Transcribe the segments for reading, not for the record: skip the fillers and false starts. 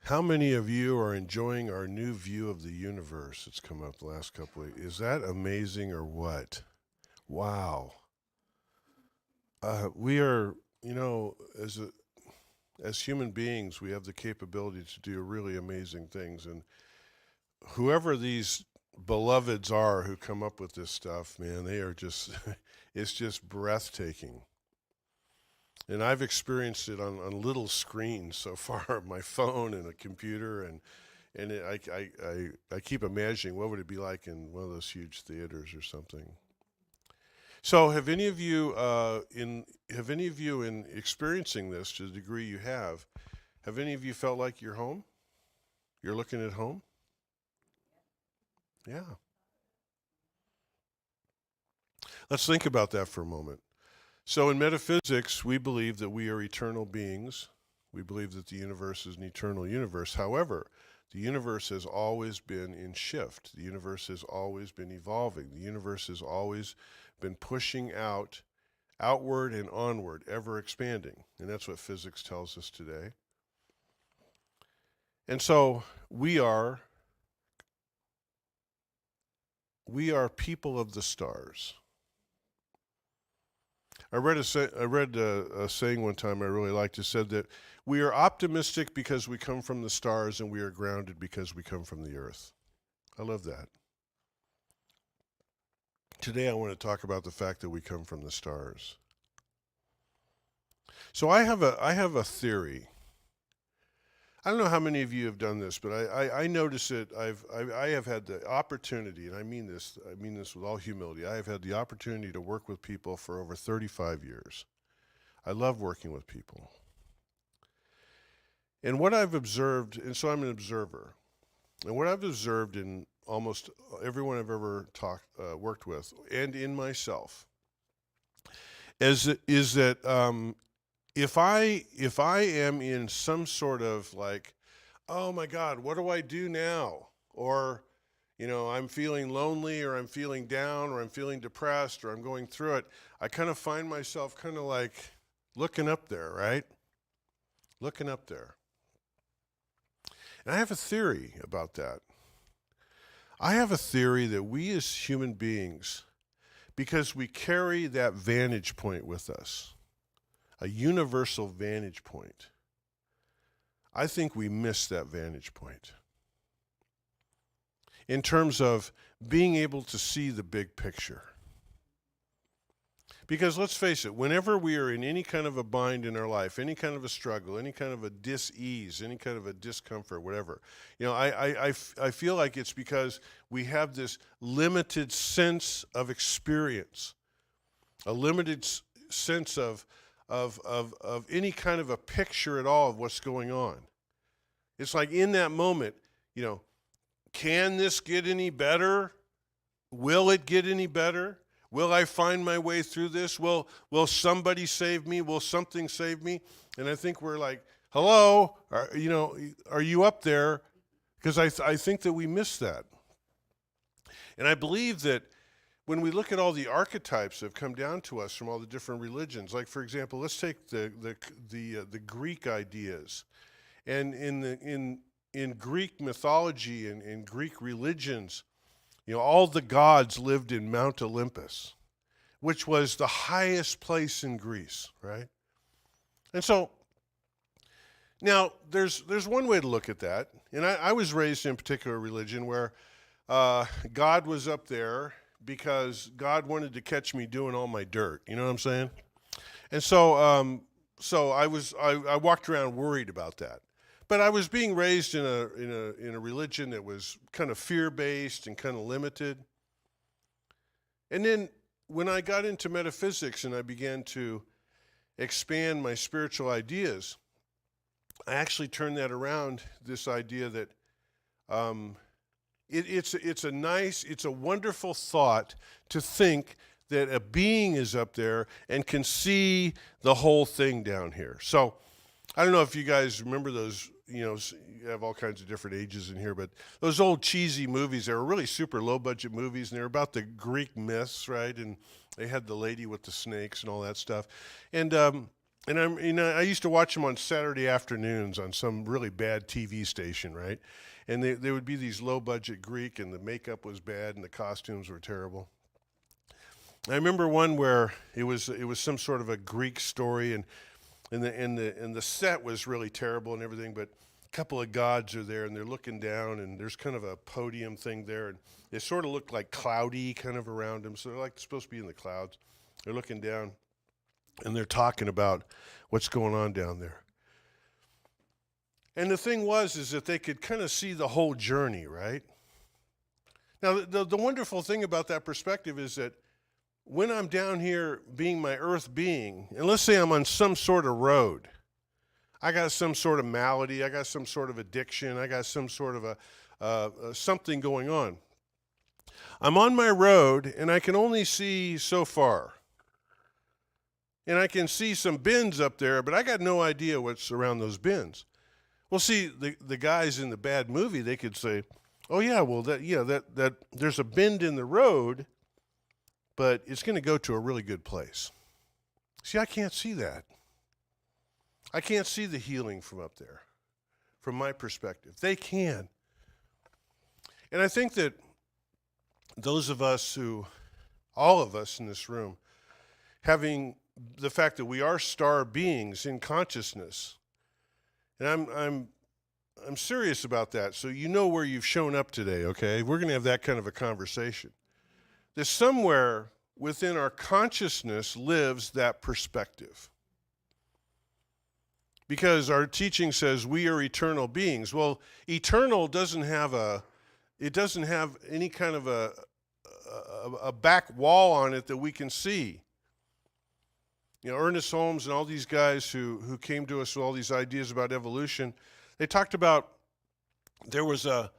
How many of you are enjoying our new view of the universe that's come up the last couple of weeks? Is that amazing or what? Wow. We are, as human beings, we have the capability to do really amazing things. And whoever these beloveds are who come up with this stuff, man, they are just, it's just breathtaking. And I've experienced it on little screens so far, my phone and a computer, and I keep imagining what would it be like in one of those huge theaters or something. So, have any of you in experiencing this to the degree you have any of you felt like you're home? You're looking at home? Yeah. Let's think about that for a moment. So, in metaphysics, we believe that we are eternal beings. We believe that the universe is an eternal universe. However, the universe has always been in shift. The universe has always been evolving. The universe has always been pushing outward and onward, ever expanding. And that's what physics tells us today. And so we are people of the stars. I read a saying one time I really liked. It said that we are optimistic because we come from the stars, and we are grounded because we come from the earth. I love that. Today I want to talk about the fact that we come from the stars. So I have a theory. I don't know how many of you have done this, but I notice it. I have had the opportunity, and I mean this with all humility. I have had the opportunity to work with people for over 35 years. I love working with people. And what I've observed, and so I'm an observer, and what I've observed in almost everyone I've ever worked with, and in myself, is that if I am in some sort of like, oh my God, what do I do now? Or, I'm feeling lonely, or I'm feeling down, or I'm feeling depressed, or I'm going through it, I kind of find myself kind of like looking up there, right? Looking up there. And I have a theory about that. I have a theory that we as human beings, because we carry that vantage point with us, a universal vantage point, I think we miss that vantage point in terms of being able to see the big picture. Because let's face it, whenever we are in any kind of a bind in our life, any kind of a struggle, any kind of a dis-ease, any kind of a discomfort, whatever, I feel like it's because we have this limited sense of experience, a limited sense of any kind of a picture at all of what's going on. It's like in that moment, can this get any better? Will it get any better? Will I find my way through this? Will somebody save me? Will something save me? And I think we're like, hello, are you up there? Because I think that we miss that. And I believe that when we look at all the archetypes that have come down to us from all the different religions, like for example, let's take the Greek ideas, and in Greek mythology and in Greek religions, all the gods lived in Mount Olympus, which was the highest place in Greece, right? And so now there's one way to look at that, and I was raised in a particular religion where God was up there because God wanted to catch me doing all my dirt. You know what I'm saying? And so I walked around worried about that. But I was being raised in a religion that was kind of fear-based and kind of limited. And then when I got into metaphysics and I began to expand my spiritual ideas, I actually turned that around, this idea that it's a wonderful thought to think that a being is up there and can see the whole thing down here. So I don't know if you guys remember those, you have all kinds of different ages in here, but those old cheesy movies, they were really super low budget movies, and they were about the Greek myths, right? And they had the lady with the snakes and all that stuff. And And I used to watch them on Saturday afternoons on some really bad TV station, right? And they would be these low budget Greek, and the makeup was bad and the costumes were terrible. I remember one where it was some sort of a Greek story, and the set was really terrible and everything, but a couple of gods are there and they're looking down, and there's kind of a podium thing there, and they sort of look like cloudy kind of around them, so they're like supposed to be in the clouds. They're looking down and they're talking about what's going on down there. And the thing is that they could kind of see the whole journey, right? Now, the wonderful thing about that perspective is that when I'm down here being my earth being, and let's say I'm on some sort of road, I got some sort of malady, I got some sort of addiction, I got some sort of something going on. I'm on my road, and I can only see so far. And I can see some bins up there, but I got no idea what's around those bins. Well, see, the guys in the bad movie, they could say, oh yeah, well that there's a bend in the road, but it's going to go to a really good place. See, I can't see that. I can't see the healing from up there, from my perspective. They can. And I think that those of us all of us in this room, having the fact that we are star beings in consciousness, and I'm serious about that, so you know where you've shown up today, okay? We're going to have that kind of a conversation. There's somewhere within our consciousness lives that perspective. Because our teaching says we are eternal beings. Well, eternal doesn't have any kind of a back wall on it that we can see. You know, Ernest Holmes and all these guys who came to us with all these ideas about evolution, they talked about there was a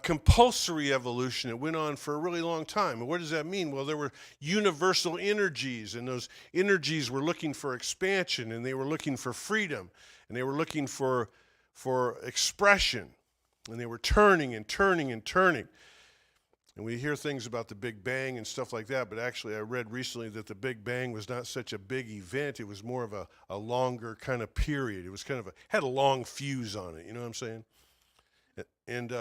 compulsory evolution that went on for a really long time. And what does that mean? Well, there were universal energies, and those energies were looking for expansion, and they were looking for freedom, and they were looking for expression, and they were turning and turning and turning. And we hear things about the Big Bang and stuff like that, but actually I read recently that the Big Bang was not such a big event. It was more of a longer kind of period. It was kind of had a long fuse on it, you know what I'm saying? And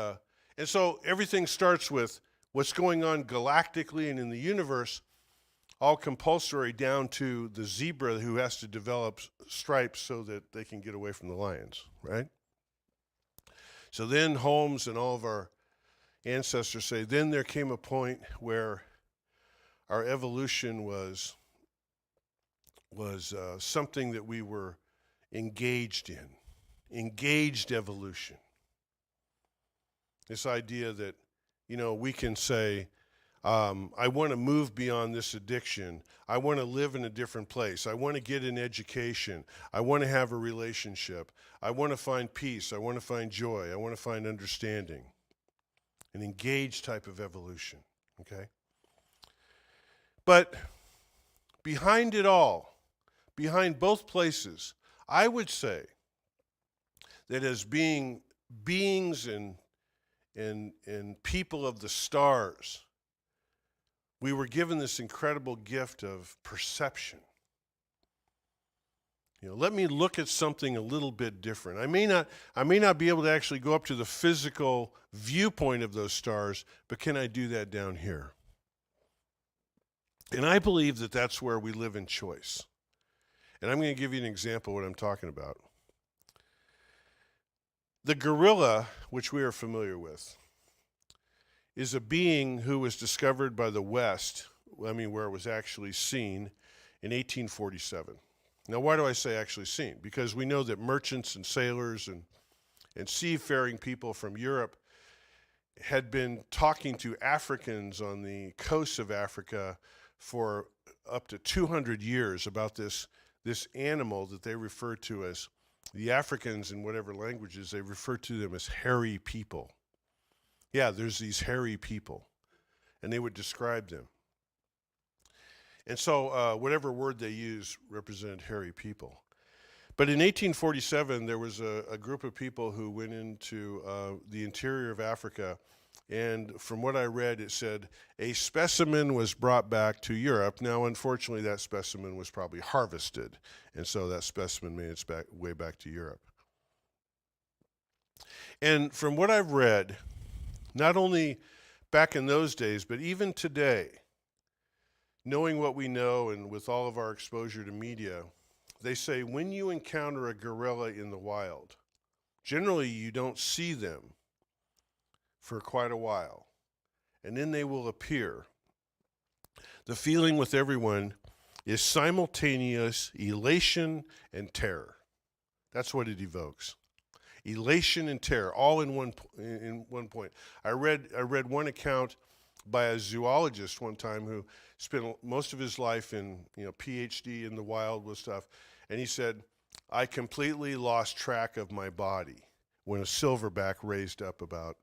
so everything starts with what's going on galactically and in the universe, all compulsory down to the zebra who has to develop stripes so that they can get away from the lions, right? So then Holmes and all of our ancestors say, then there came a point where our evolution was something that we were engaged in, engaged evolution. This idea that, you know, we can say, I want to move beyond this addiction. I want to live in a different place. I want to get an education. I want to have a relationship. I want to find peace. I want to find joy. I want to find understanding. An engaged type of evolution, okay? But behind it all, behind both places, I would say that as being beings and people of the stars, we were given this incredible gift of perception. You know, let me look at something a little bit different. I may not be able to actually go up to the physical viewpoint of those stars, but can I do that down here? And I believe that that's where we live in choice. And I'm going to give you an example of what I'm talking about. The gorilla, which we are familiar with, is a being who was discovered by the West, where it was actually seen in 1847. Now, why do I say actually seen? Because we know that merchants and sailors and seafaring people from Europe had been talking to Africans on the coast of Africa for up to 200 years about this animal that they refer to as, the Africans in whatever languages, they refer to them as hairy people. Yeah, there's these hairy people, and they would describe them. And so whatever word they use represented hairy people. But in 1847, there was a group of people who went into the interior of Africa, And from what I read, it said a specimen was brought back to Europe. Now, unfortunately, that specimen was probably harvested, and so that specimen made its way back to Europe. And from what I've read, not only back in those days, but even today, knowing what we know and with all of our exposure to media, they say when you encounter a gorilla in the wild, generally you don't see them for quite a while, and then they will appear. The feeling with everyone is simultaneous elation and terror. That's what it evokes. Elation and terror, all in one point. I read one account by a zoologist one time who spent most of his life in, PhD in the wild with stuff, and he said, I completely lost track of my body when a silverback raised up about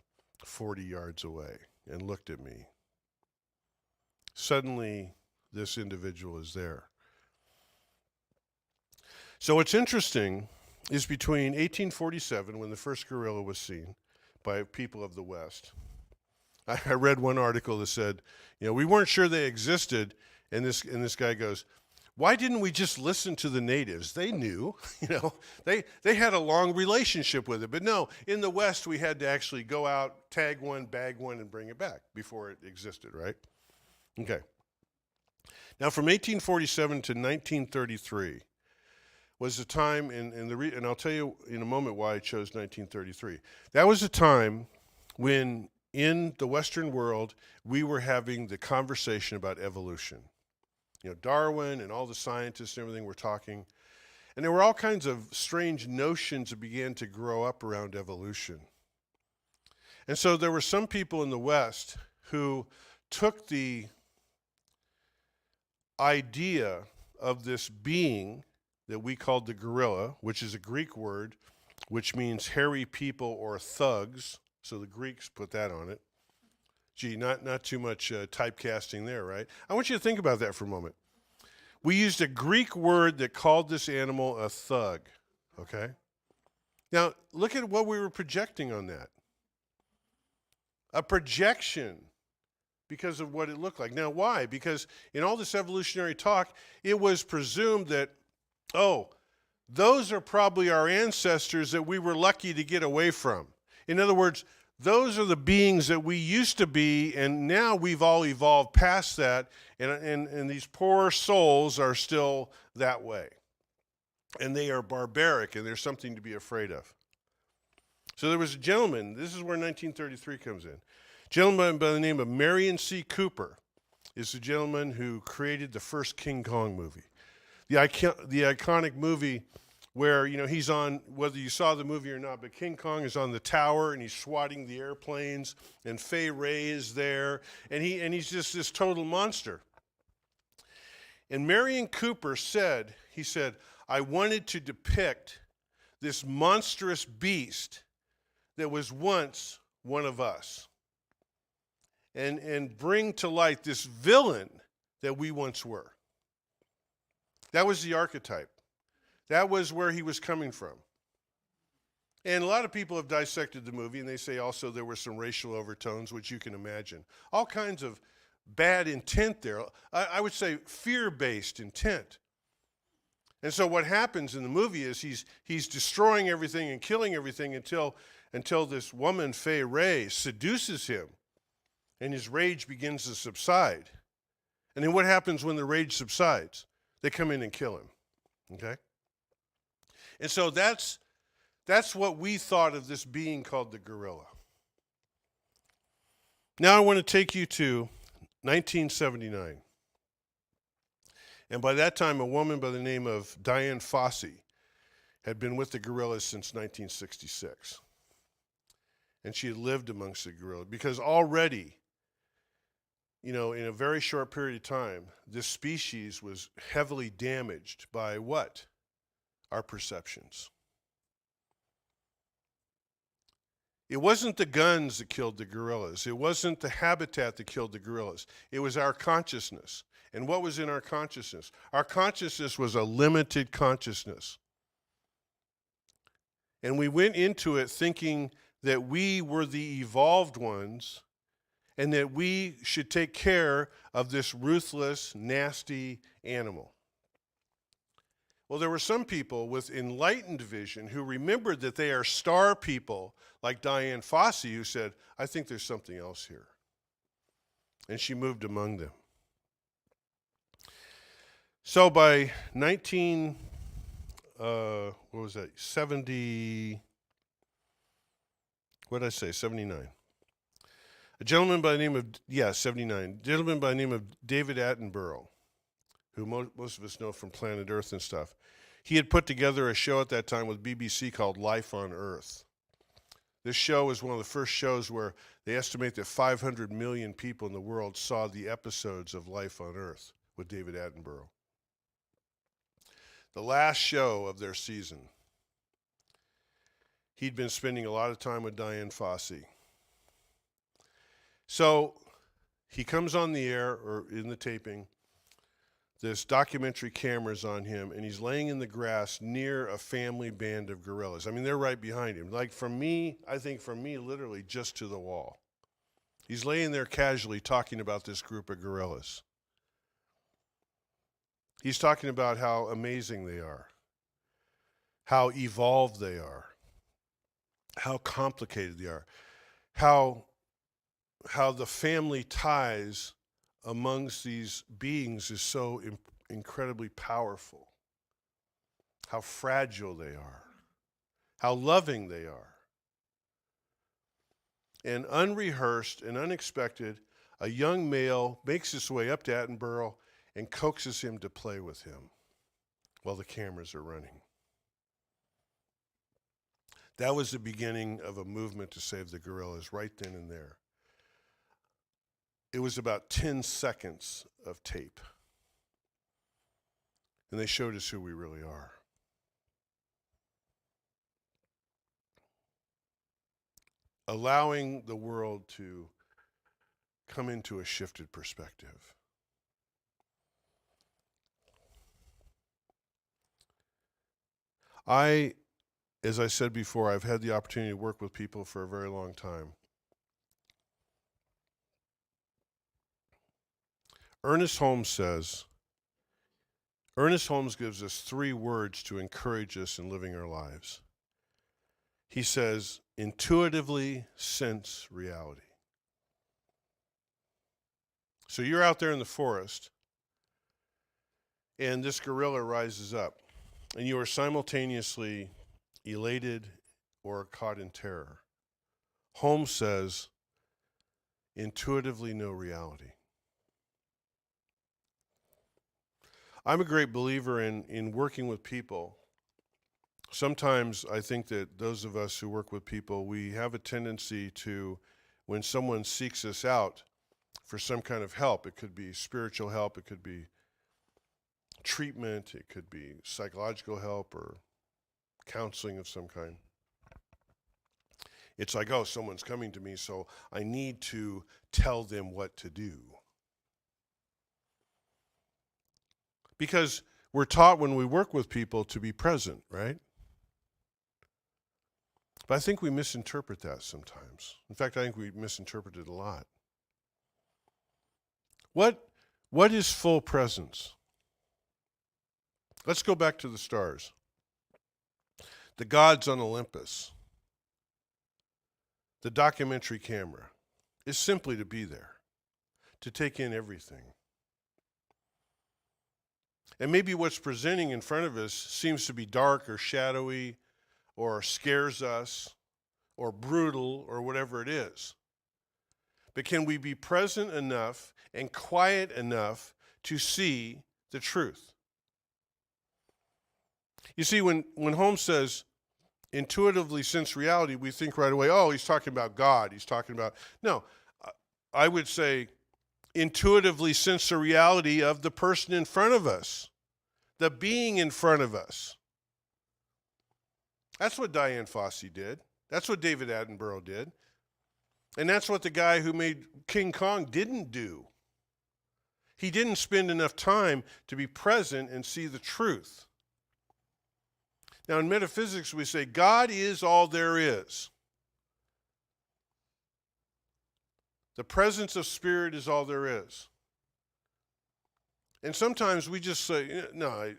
40 yards away and looked at me. Suddenly, this individual is there. So what's interesting is between 1847, when the first gorilla was seen by people of the West, I read one article that said, we weren't sure they existed, and this guy goes, why didn't we just listen to the natives? They knew, they had a long relationship with it. But no, in the West, we had to actually go out, tag one, bag one, and bring it back before it existed, right? Okay. Now, from 1847 to 1933 was a time, and I'll tell you in a moment why I chose 1933. That was a time when, in the Western world, we were having the conversation about evolution. Darwin and all the scientists and everything were talking. And there were all kinds of strange notions that began to grow up around evolution. And so there were some people in the West who took the idea of this being that we called the gorilla, which is a Greek word, which means hairy people or thugs. So the Greeks put that on it. Gee, not too much typecasting there, right? I want you to think about that for a moment. We used a Greek word that called this animal a thug, okay? Now, look at what we were projecting on that. A projection because of what it looked like. Now, why? Because in all this evolutionary talk, it was presumed that, those are probably our ancestors that we were lucky to get away from. In other words, those are the beings that we used to be, and now we've all evolved past that, and these poor souls are still that way. And they are barbaric, and there's something to be afraid of. So there was a gentleman, this is where 1933 comes in. A gentleman by the name of Marion C. Cooper is the gentleman who created the first King Kong movie. The iconic movie where, he's on, whether you saw the movie or not, but King Kong is on the tower and he's swatting the airplanes, and Fay Ray is there, and he's just this total monster. And Marion Cooper said, I wanted to depict this monstrous beast that was once one of us, and bring to light this villain that we once were. That was the archetype. That was where he was coming from. And a lot of people have dissected the movie, and they say also there were some racial overtones, which you can imagine. All kinds of bad intent there. I would say fear-based intent. And so what happens in the movie is he's destroying everything and killing everything until this woman, Fay Ray, seduces him, and his rage begins to subside. And then what happens when the rage subsides? They come in and kill him, okay? And so that's what we thought of this being called the gorilla. Now I want to take you to 1979. And by that time, a woman by the name of Diane Fossey had been with the gorillas since 1966. And she had lived amongst the gorillas because already, in a very short period of time, this species was heavily damaged by what? Our perceptions. It wasn't the guns that killed the gorillas. It wasn't the habitat that killed the gorillas. It was our consciousness. And what was in our consciousness? Our consciousness was a limited consciousness. And we went into it thinking that we were the evolved ones and that we should take care of this ruthless, nasty animal. Well, there were some people with enlightened vision who remembered that they are star people, like Diane Fossey, who said, I think there's something else here. And she moved among them. So by 70, what did I say, 79. A gentleman by the name of, 79, gentleman by the name of David Attenborough, who most of us know from Planet Earth and stuff. He had put together a show at that time with BBC called Life on Earth. This show was one of the first shows where they estimate that 500 million people in the world saw the episodes of Life on Earth with David Attenborough. The last show of their season, he'd been spending a lot of time with Diane Fossey. So he comes on the air, or in the taping, this documentary camera's on him, and he's laying in the grass near a family band of gorillas. I mean, they're right behind him. Like from me, I think from me, literally just to the wall. He's laying there casually talking about this group of gorillas. He's talking about how amazing they are, how evolved they are, how complicated they are, how the family ties amongst these beings is so incredibly powerful, how fragile they are, how loving they are. And unrehearsed and unexpected, a young male makes his way up to Attenborough and coaxes him to play with him while the cameras are running. That was the beginning of a movement to save the gorillas right then and there. It was about 10 seconds of tape. And they showed us who we really are. Allowing the world to come into a shifted perspective. As I said before, I've had the opportunity to work with people for a very long time. Ernest Holmes gives us 3 words to encourage us in living our lives. He says, intuitively sense reality. So you're out there in the forest, and this gorilla rises up, and you are simultaneously elated or caught in terror. Holmes says, intuitively know reality. I'm a great believer in working with people. Sometimes I think that those of us who work with people, we have a tendency to, when someone seeks us out for some kind of help, it could be spiritual help, it could be treatment, it could be psychological help or counseling of some kind. It's like, oh, someone's coming to me, so I need to tell them what to do. Because we're taught when we work with people to be present, right? But I think we misinterpret that sometimes. In fact, I think we misinterpret it a lot. What is full presence? Let's go back to the stars. The gods on Olympus. The documentary camera is simply to be there, to take in everything. And maybe what's presenting in front of us seems to be dark or shadowy or scares us or brutal or whatever it is. But can we be present enough and quiet enough to see the truth? You see, when Holmes says intuitively sense reality, we think right away, oh, he's talking about God. He's talking about, no, I would say intuitively sense the reality of the person in front of us, the being in front of us. That's what Diane Fossey did. That's what David Attenborough did. And that's what the guy who made King Kong didn't do. He didn't spend enough time to be present and see the truth. Now, in metaphysics, we say God is all there is. The presence of spirit is all there is. And sometimes we just say, no,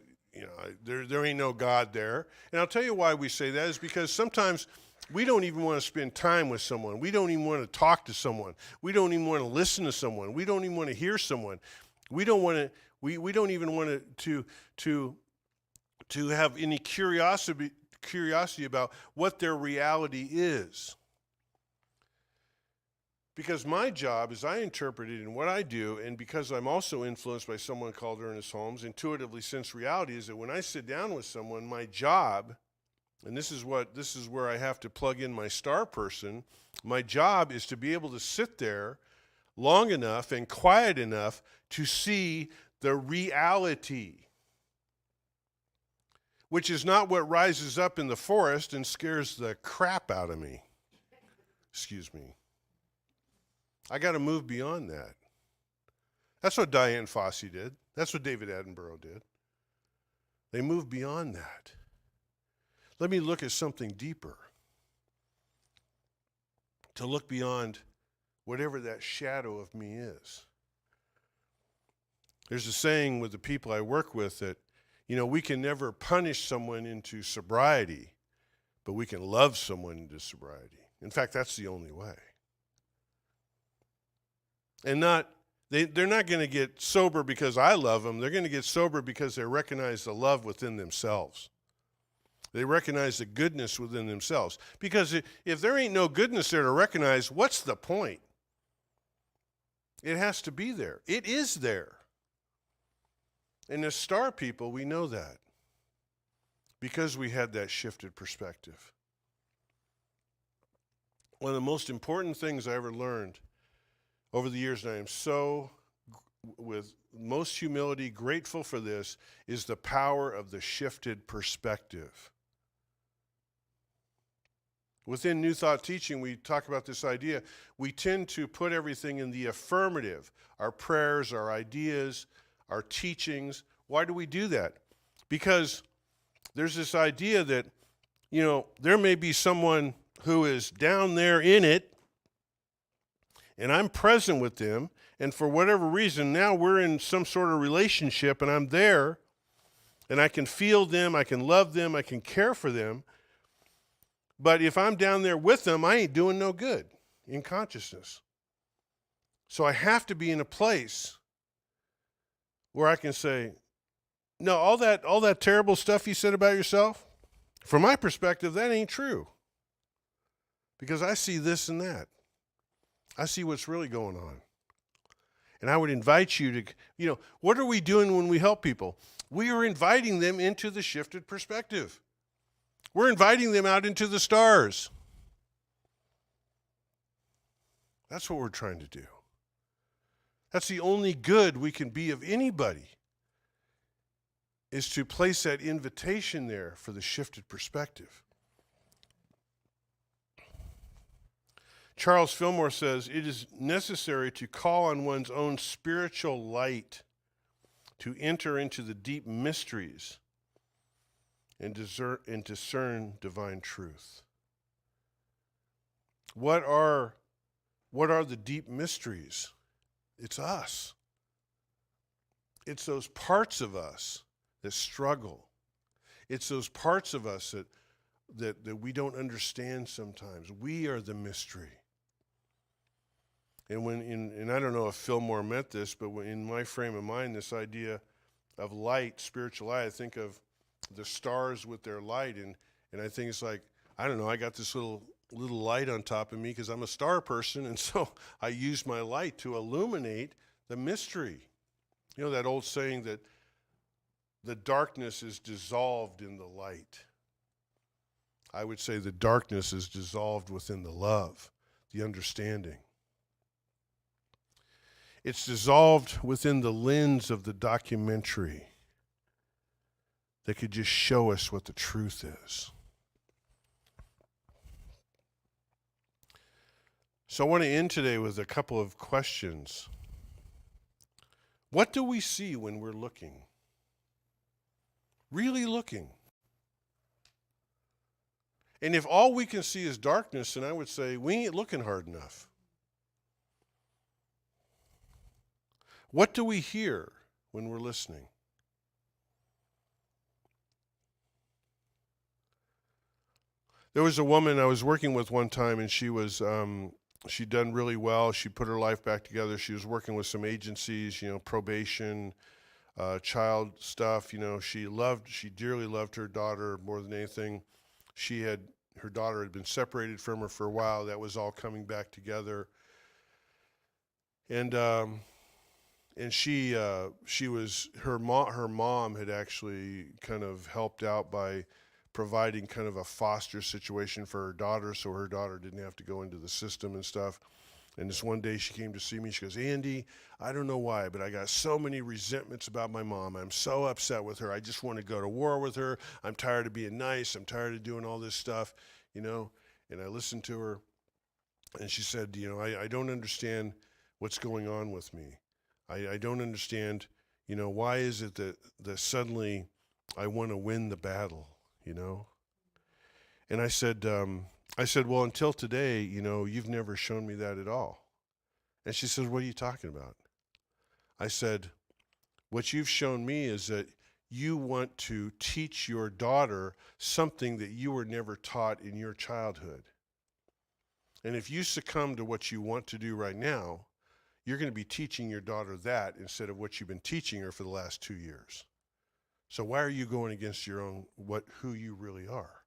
there ain't no God there. And I'll tell you why we say that is because sometimes we don't even want to spend time with someone. We don't even want to talk to someone. We don't even want to listen to someone. We don't even want to hear someone. We don't want to. We don't even want to have any curiosity about what their reality is. Because my job, as I interpret it in what I do, and because I'm also influenced by someone called Ernest Holmes, intuitively sense reality, is that when I sit down with someone, my job, and this is where I have to plug in my star person, my job is to be able to sit there long enough and quiet enough to see the reality, which is not what rises up in the forest and scares the crap out of me. Excuse me. I got to move beyond that. That's what Diane Fossey did. That's what David Attenborough did. They moved beyond that. Let me look at something deeper. To look beyond whatever that shadow of me is. There's a saying with the people I work with that, we can never punish someone into sobriety, but we can love someone into sobriety. In fact, that's the only way. And they're not going to get sober because I love them. They're going to get sober because they recognize the love within themselves. They recognize the goodness within themselves. Because if there ain't no goodness there to recognize, what's the point? It has to be there. It is there. And as star people, we know that because we had that shifted perspective. One of the most important things I ever learned over the years, and I am so, with most humility, grateful for this, is the power of the shifted perspective. Within New Thought teaching, we talk about this idea. We tend to put everything in the affirmative, our prayers, our ideas, our teachings. Why do we do that? Because there's this idea that, there may be someone who is down there in it, and I'm present with them, and for whatever reason, now we're in some sort of relationship, and I'm there, and I can feel them, I can love them, I can care for them. But if I'm down there with them, I ain't doing no good in consciousness. So I have to be in a place where I can say, no, all that terrible stuff you said about yourself, from my perspective, that ain't true. Because I see this and that. I see what's really going on. And I would invite you to, what are we doing when we help people? We are inviting them into the shifted perspective. We're inviting them out into the stars. That's what we're trying to do. That's the only good we can be of anybody, is to place that invitation there for the shifted perspective. Charles Fillmore says, it is necessary to call on one's own spiritual light to enter into the deep mysteries and discern divine truth. What are the deep mysteries? It's us. It's those parts of us that struggle. It's those parts of us that we don't understand sometimes. We are the mystery. And I don't know if Fillmore meant this, but in my frame of mind, this idea of light, spiritual light, I think of the stars with their light, and I think it's like, I don't know, I got this little light on top of me because I'm a star person, and so I use my light to illuminate the mystery. That old saying that the darkness is dissolved in the light. I would say the darkness is dissolved within the love, the understanding. It's dissolved within the lens of the documentary that could just show us what the truth is. So I want to end today with a couple of questions. What do we see when we're looking? Really looking. And if all we can see is darkness, then I would say we ain't looking hard enough. What do we hear when we're listening? There was a woman I was working with one time, and she'd done really well. She put her life back together. She was working with some agencies, probation, child stuff. She dearly loved her daughter more than anything. Her daughter had been separated from her for a while. That was all coming back together. And her mom had actually kind of helped out by providing kind of a foster situation for her daughter, so her daughter didn't have to go into the system and stuff. And this one day she came to see me. She goes, "Andy, I don't know why, but I got so many resentments about my mom. I'm so upset with her. I just want to go to war with her. I'm tired of being nice. I'm tired of doing all this stuff, And I listened to her, and she said, I don't understand what's going on with me. I don't understand, why is it that suddenly I want to win the battle, And I said, well, until today, you've never shown me that at all. And she said, what are you talking about? I said, what you've shown me is that you want to teach your daughter something that you were never taught in your childhood. And if you succumb to what you want to do right now, you're going to be teaching your daughter that instead of what you've been teaching her for the last 2 years. So why are you going against who you really are?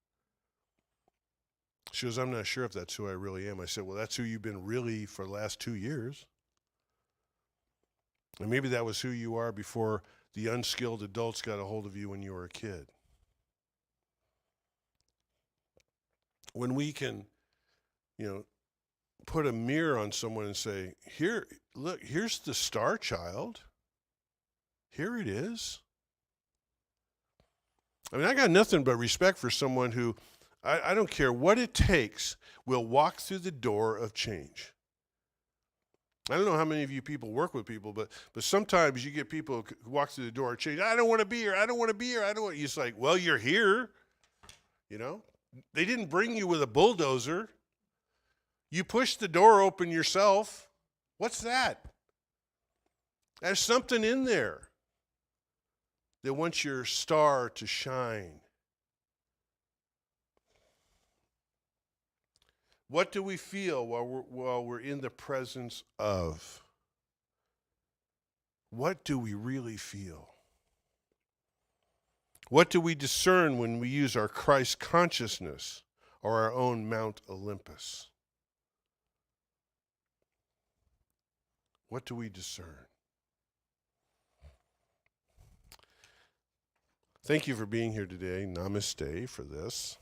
She goes, I'm not sure if that's who I really am. I said, well, that's who you've been really for the last 2 years. And maybe that was who you are before the unskilled adults got a hold of you when you were a kid. When we can, put a mirror on someone and say, here, look, here's the star child. Here it is. I mean, I got nothing but respect for someone who, I don't care what it takes, will walk through the door of change. I don't know how many of you people work with people, but sometimes you get people who walk through the door of change. I don't want to be here. I don't want to be here. It's like, well, you're here. They didn't bring you with a bulldozer. You pushed the door open yourself. What's that? There's something in there that wants your star to shine. What do we feel while we're in the presence of? What do we really feel? What do we discern when we use our Christ consciousness or our own Mount Olympus? What do we discern? Thank you for being here today. Namaste for this.